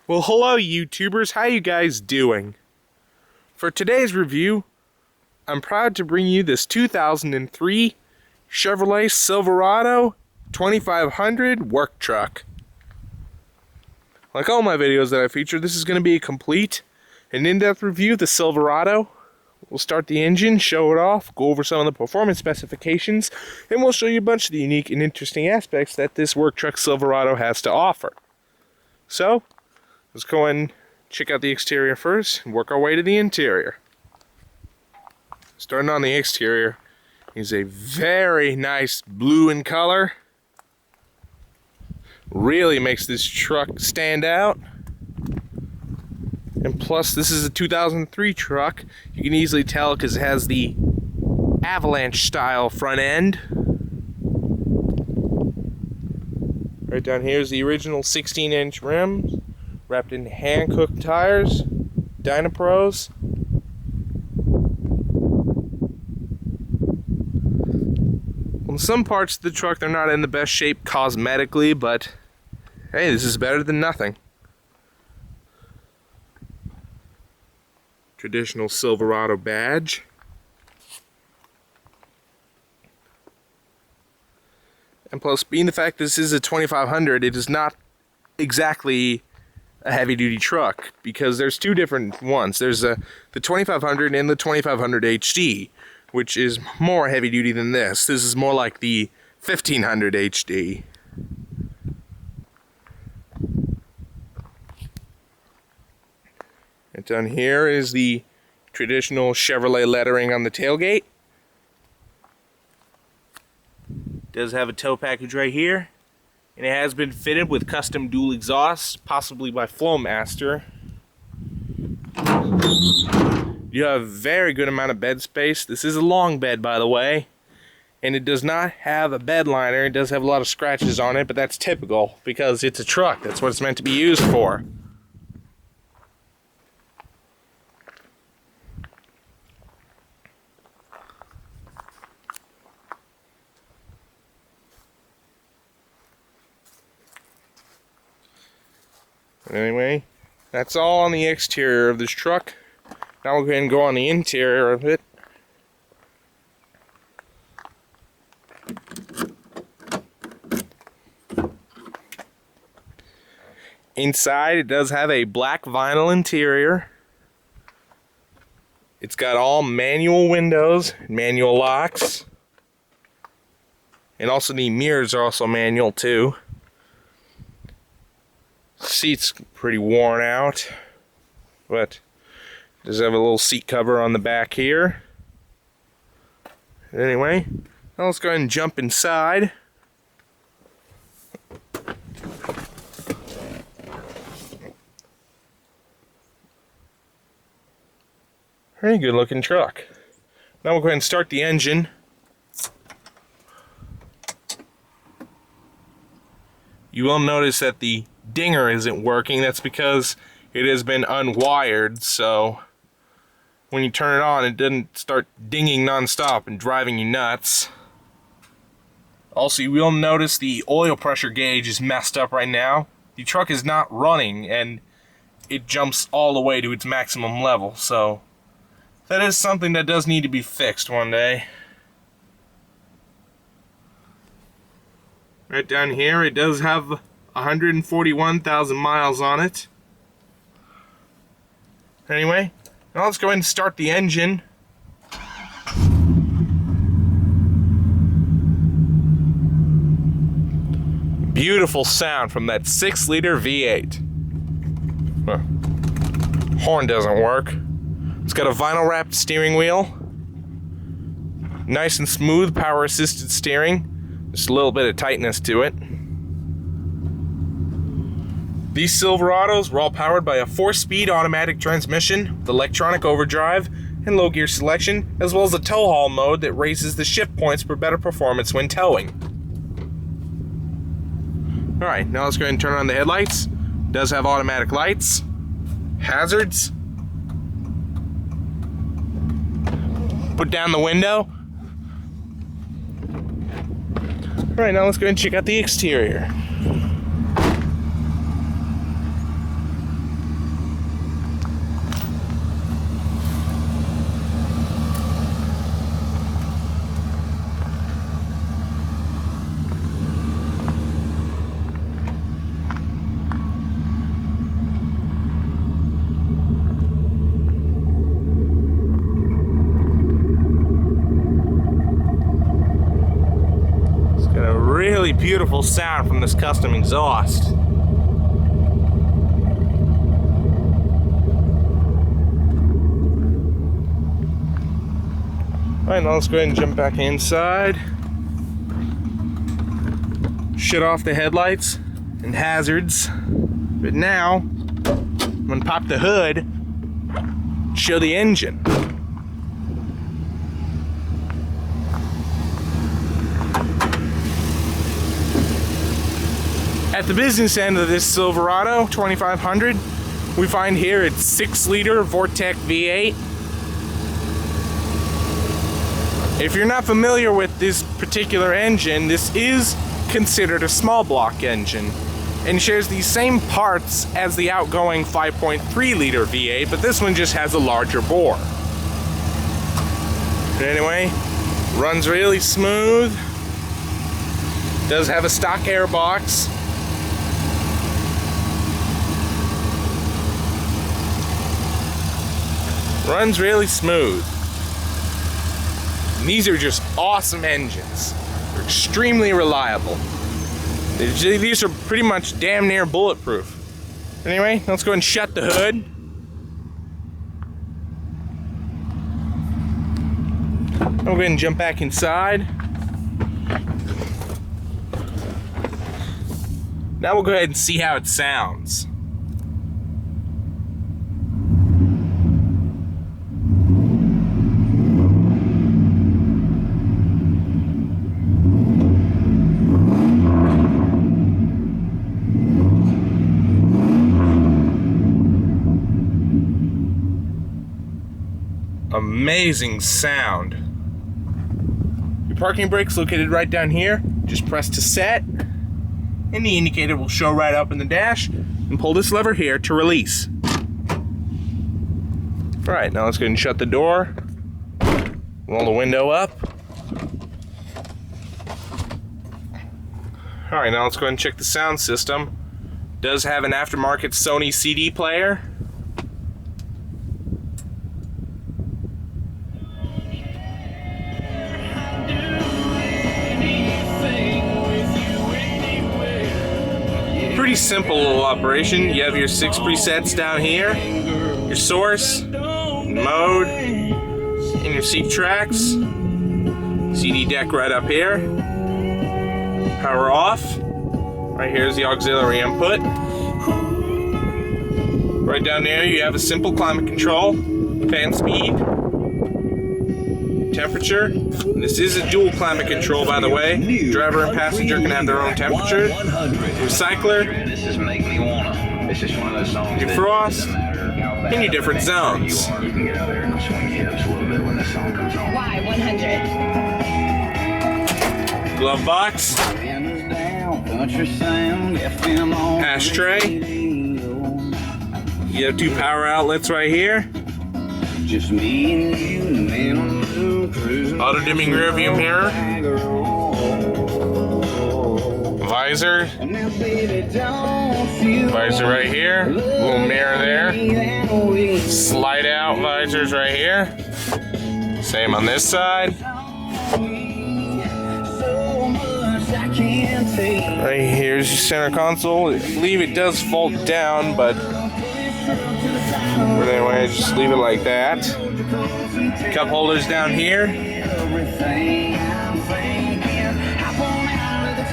Well, hello YouTubers, how you guys doing? For today's review, I'm proud to bring you this 2003 Chevrolet Silverado 2500 work truck. Like all my videos that I feature, this is going to be a complete and in-depth review of the Silverado. We'll start the engine, show it off, go over some of the performance specifications, and we'll show you a bunch of the unique and interesting aspects that this work truck Silverado has to offer. So, let's go and check out the exterior first and work our way to the interior. Starting on the exterior is a very nice blue in color. Really makes this truck stand out. And plus, this is a 2003 truck. You can easily tell because it has the avalanche style front end. Right down here is the original 16-inch rims, wrapped in hand-cooked tires, Dynapros. On some parts of the truck, they're not in the best shape cosmetically, but hey, this is better than nothing. Traditional Silverado badge. And plus, being the fact this is a 2500, it is not exactly a heavy-duty truck, because there's two different ones. There's the 2500 and the 2500 HD, which is more heavy-duty than this. This is more like the 1500 HD. And down here is the traditional Chevrolet lettering on the tailgate. Does have a tow package right here, and it has been fitted with custom dual exhausts, possibly by Flowmaster. You have a very good amount of bed space. This is a long bed, by the way, and it does not have a bed liner. It does have a lot of scratches on it, but that's typical because it's a truck. That's what it's meant to be used for. Anyway, that's all on the exterior of this truck. Now we'll go ahead and go on the interior of it. Inside, it does have a black vinyl interior. It's got all manual windows, manual locks. And also the mirrors are also manual too. Seat's pretty worn out, but it does have a little seat cover on the back here. Anyway, now let's go ahead and jump inside. Very good looking truck. Now we'll go ahead and start the engine. You will notice that the dinger isn't working. That's because it has been unwired, so when you turn it on, it doesn't start dinging non-stop and driving you nuts. Also, you will notice the oil pressure gauge is messed up right now. The truck is not running, and it jumps all the way to its maximum level, so that is something that does need to be fixed one day. Right down here, it does have 141,000 miles on it. Anyway, now let's go ahead and start the engine. Beautiful sound from that 6-liter V8. Horn doesn't work. It's got a vinyl wrapped steering wheel. Nice and smooth, power assisted steering. Just a little bit of tightness to it. These Silverados were all powered by a 4-speed automatic transmission with electronic overdrive and low gear selection, as well as a tow haul mode that raises the shift points for better performance when towing. Alright, now let's go ahead and turn on the headlights. It does have automatic lights, hazards. Put down the window. Alright, now let's go ahead and check out the exterior. beautiful sound from this custom exhaust. Alright, now let's go ahead and jump back inside. Shut off the headlights and hazards. But now, I'm gonna pop the hood, show the engine. At the business end of this Silverado 2500, we find here it's 6-liter Vortec V8. If you're not familiar with this particular engine, this is considered a small block engine and shares the same parts as the outgoing 5.3-liter V8, but this one just has a larger bore. But anyway, runs really smooth. Does have a stock air box. Runs really smooth. And these are just awesome engines. They're extremely reliable. These are pretty much damn near bulletproof. Anyway, let's go and shut the hood. I'll go ahead and jump back inside. Now we'll go ahead and see how it sounds. Amazing sound. Your parking brake's located right down here. Just press to set, and the indicator will show right up in the dash, and pull this lever here to release. Alright, now let's go ahead and shut the door, roll the window up. Alright, now let's go ahead and check the sound system. It does have an aftermarket Sony CD player. Pretty simple little operation. You have your 6 presets down here, your source, mode, and your seat tracks. CD deck right up here. Power off. Right here is the auxiliary input. Right down there you have a simple climate control, fan speed, temperature. And this is a dual climate control, by the way. Driver and passenger can have their own temperature. Recycler, your frost, and your different zones. Why 100? Glove box, ashtray. You have 2 power outlets right here. Just me and you, Auto dimming rear view mirror. Visor. Visor right here. Little mirror there. Slide out visors right here. Same on this side. Right here's your center console. I believe it does fold down, but anyway, just leave it like that. Cup holders down here.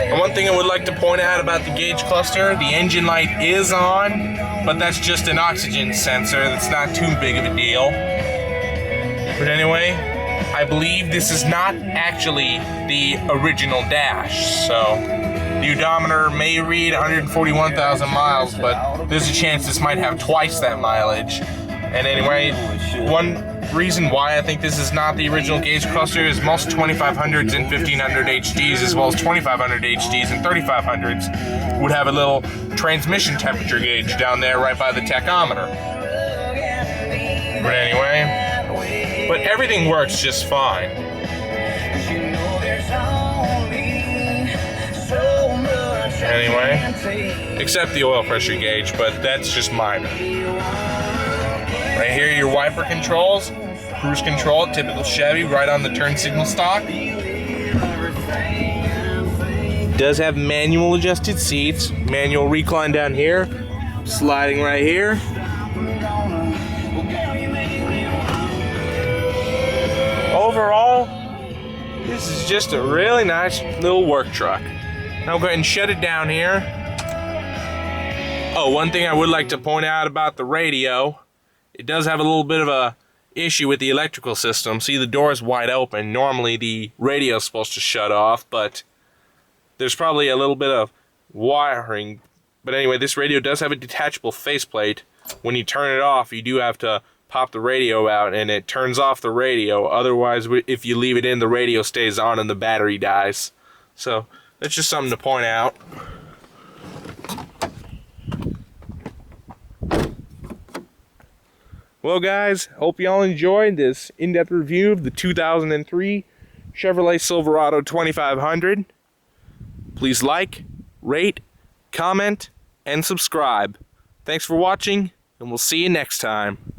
And one thing I would like to point out about the gauge cluster, the engine light is on, but that's just an oxygen sensor. That's not too big of a deal. But anyway, I believe this is not actually the original dash, so the odometer may read 141,000 miles, but there's a chance this might have twice that mileage. And anyway, one reason why I think this is not the original gauge cluster is most 2500s and 1500 HDs, as well as 2500 HDs and 3500s, would have a little transmission temperature gauge down there right by the tachometer. But anyway, but everything works just fine. Anyway, except the oil pressure gauge, but that's just minor. Right here, your wiper controls, cruise control, typical Chevy, right on the turn signal stock. does have manual adjusted seats, manual recline down here, sliding right here. Overall, this is just a really nice little work truck. Now I'll go ahead and shut it down here. Oh, one thing I would like to point out about the radio, it does have a little bit of a issue with the electrical system. See, the door is wide open. Normally the radio is supposed to shut off, but there's probably a little bit of wiring. But anyway, this radio does have a detachable faceplate. When you turn it off, you do have to pop the radio out and it turns off the radio. Otherwise, if you leave it in, the radio stays on and the battery dies. So that's just something to point out. Well guys, hope y'all enjoyed this in-depth review of the 2003 Chevrolet Silverado 2500. Please like, rate, comment, and subscribe. Thanks for watching, and we'll see you next time.